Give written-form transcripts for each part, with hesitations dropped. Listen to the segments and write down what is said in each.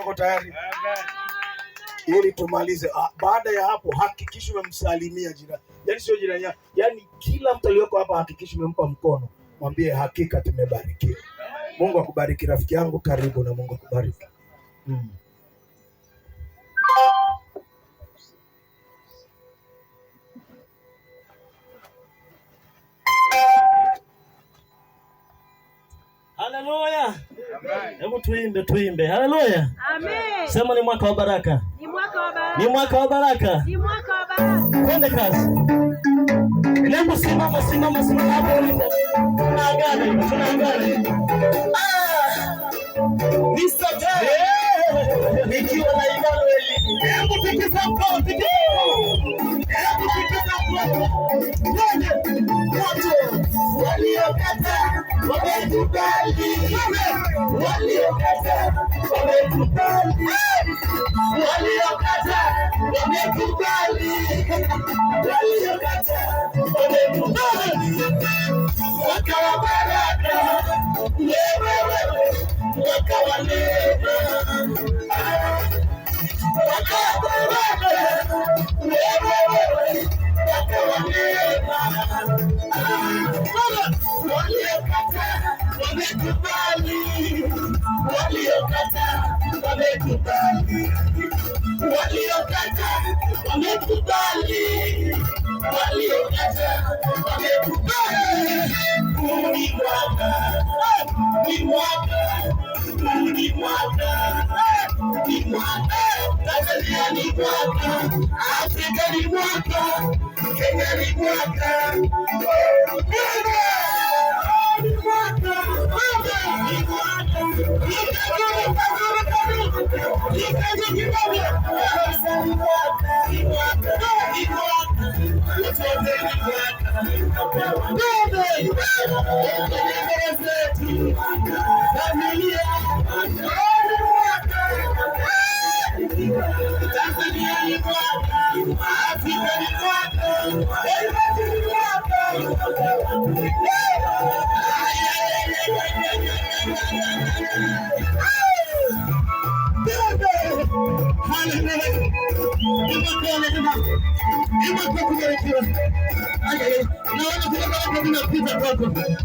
Uko tayari? Ili tumalize. Baada ya hapo hakikisha umemsalimia jirani. Yaani sio jirani yako. Yaani kila mtu aliyoko hapa hakikisha umempa mkono. Mwambie hakika tumebarikiwa. Mungu akubariki rafiki yangu, karibu na Mungu akubariki. Haleluya. Hebu tuimbe. Haleluya. Amen. Sema ni mwaka wa baraka. Ni mwaka wa baraka. Ni mwaka wa baraka. Ni mwaka wa baraka. Twende kazi. Hebu simama hapo ulipo. Tunaagana. Mr. J. Nikiwa na Emmanuel. Hebu tikisa mkono. Twende. Watu waliokata wamekubali. Waliokata wamekubali. Wakawa baraka. Wewe wakawa neema. Wakawa baraka. Wewe wakawa neema. Waliokata wamekubali. Waliokata wamekubali. Waliokata wamekubali. Waliokata wamekubali. Ni mwaka. Ni mwaka. Ni mwaka. Ni mwaka. Tanzania ni mwaka. Afrika ni mwaka. Kenya ni mwaka.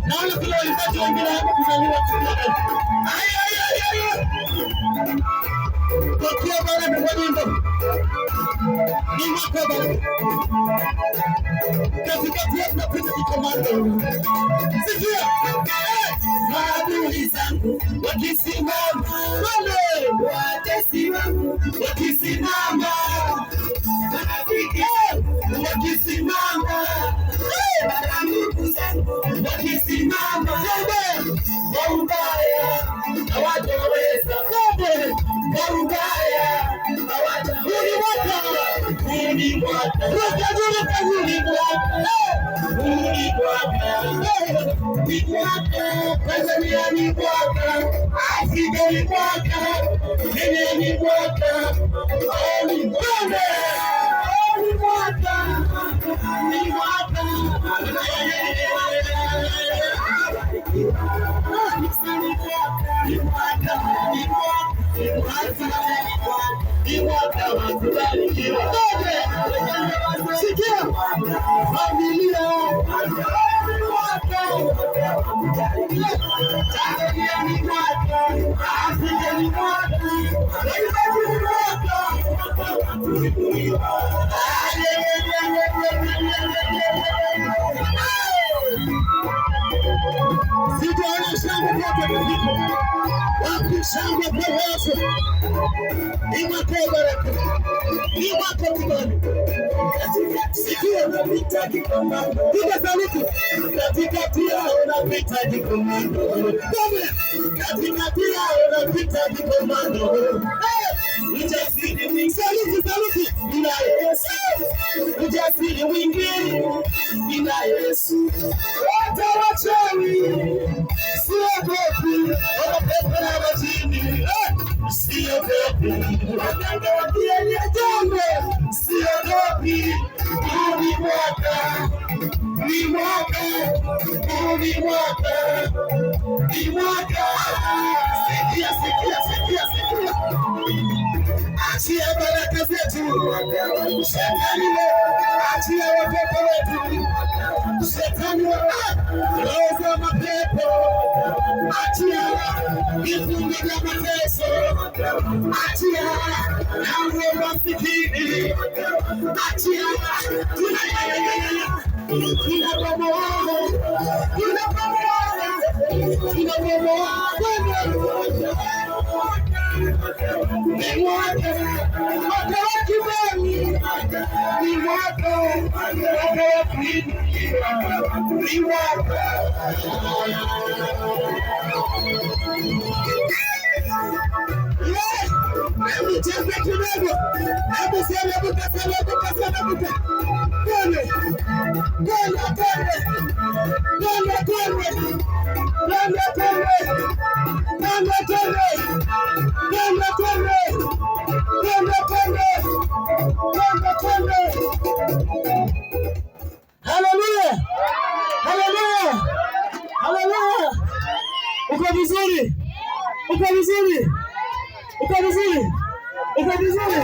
Naona kule walipata wengine hapo kuzaliwa tena. Kwa baba ni wajinga. Ni mwaka baba. Katikati ya tunapita kikomando. Sikia. Maadui zangu wakisimama. Wale watesi wangu wakisimama. Marafiki wakisimama. Marafiki zangu wakisimama. Kwa ubaya hawataweza. Kwa ubaya hawataweza. Ni mwaka. Ni mwaka. Tanzania ni mwaka. Afrika ni mwaka. Kenya ni mwaka. Ni mwaka. Ni mwaka. Ni mwaka. Ni mwaka wa kubarikiwa. Sikia familia. Tanzania ni mwaka. Afrika ni mwaka. Sitaona shangwe kwa Mungu. Wapi shangwe kwa Yesu? Ni mwaka wa baraka. Ni mwaka wa kibali. Sikia unahitaji komando. Piga sauti. Katikati yao unahitaji komando. Katikati yao unahitaji komando. Ujasiri mwingi. Saluti. Ina Yesu. Ujasiri mwingi. Ina Yesu. Wote wachawi. Siogopi. Wanapepo na majini. Siogopi. Waganga wa kienyeji. Siogopi. Ni mwaka. Ni mwaka. Ni mwaka. Ni mwaka. Sikia. achia baraka zetu. Shetani achia watoto wetu. Shetani roho za mapepo achia, vifungo vya mateso achia, na umasikini achia. Uko vizuri? Uko vizuri? Uko vizuri? Uko vizuri?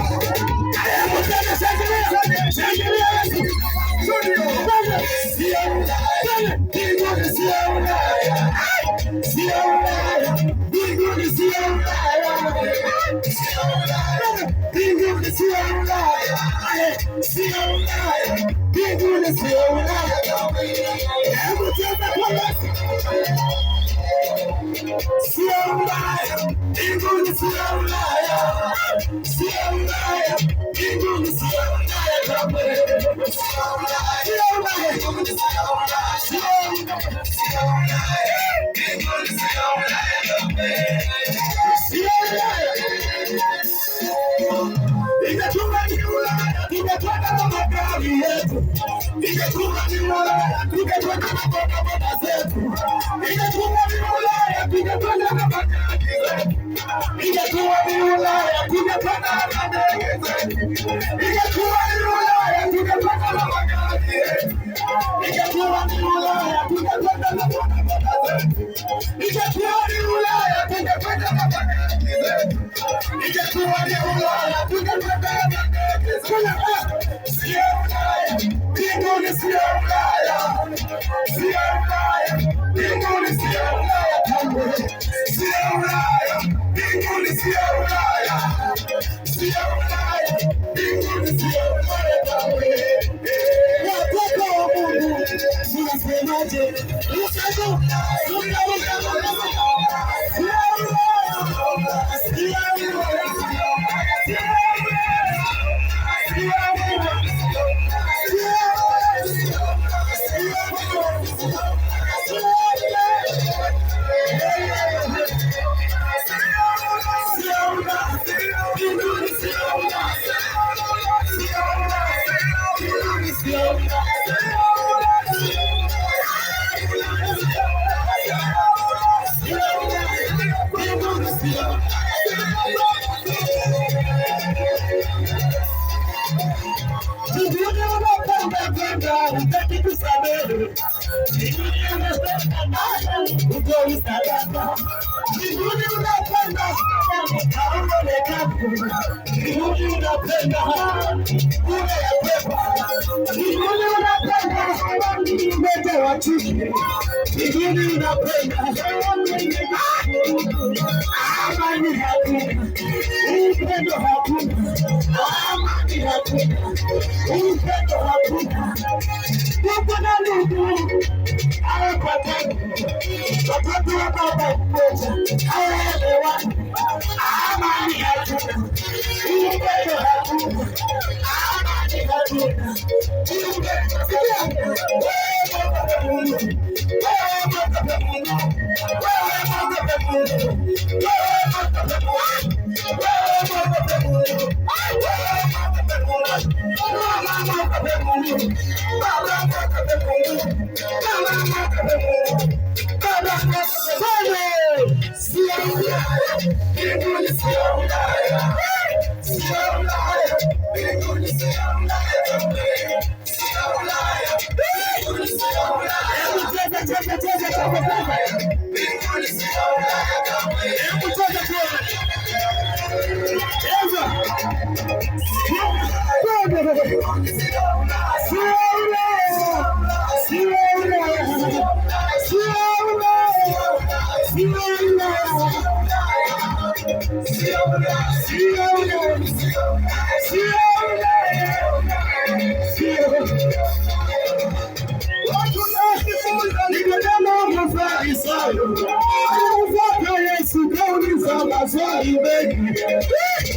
Yesu kauliza maswali mengi,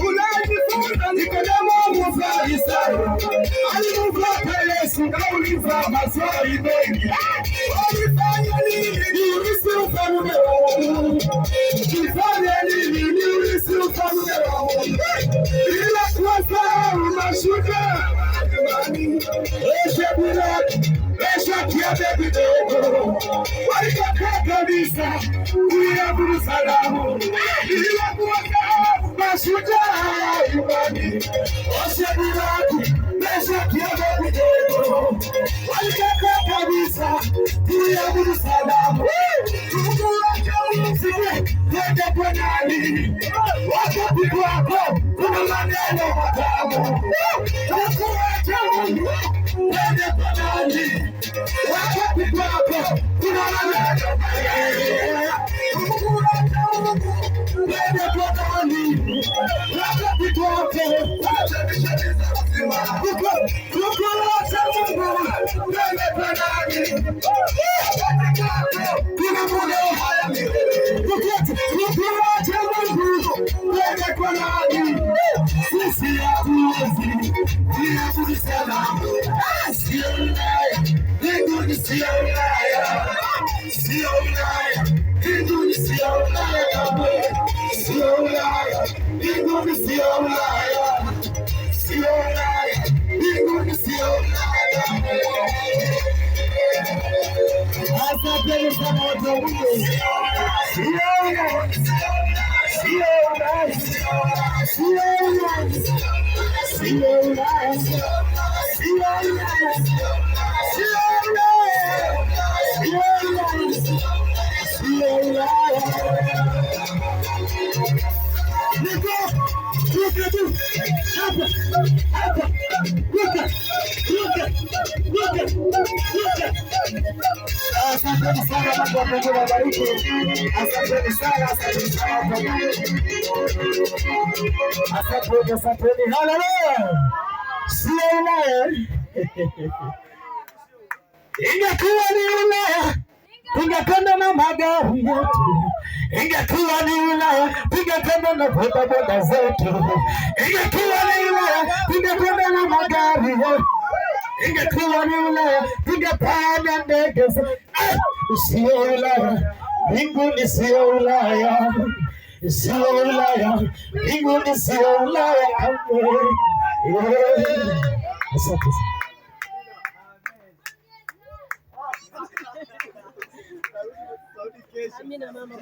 unajifunza Nikodemo Mfarisayo. Alimfuata Yesu kauliza maswali mengi, ulifanya nini niurisi ufalme wa Mungu? Ulifanya nini niurisi ufalme wa Mungu? Bila kuwasahau mashujaa imani, Shadraka, Meshaki, Abednego walikataa kabisa kuiabudu sanamu. Bila kuwasahau mashujaa imani, Shadraka, Meshaki, Abednego walikataa kabisa kuiabudu sanamu. Mungu akamsikia kwenda kwa nani? Wakati wako kuna maneno matamu. Mungu akamsikia kwenda kwa nani? Wakati wako kuna maneno matamu. Mungu akamsikia kwenda kwa nani? Wakati wako Asanteni sana, Mungu awabariki. Asanteni sana, asanteni sana. Asanteni. Haleluya. Sio naye. Ingekuwa ni Ulaya, tungekwenda na magari yetu. Ingekuwa ni Ulaya, tungekwenda na bodaboda zetu. Ingekuwa ni Ulaya, tungekwenda na magari yetu. Ingekuwa ni Ulaya, tungepanda ndege zetu. Sio Ulaya, mbinguni sio Ulaya. Sio Ulaya, mbinguni sio Ulaya. Asante sana. Amina mama.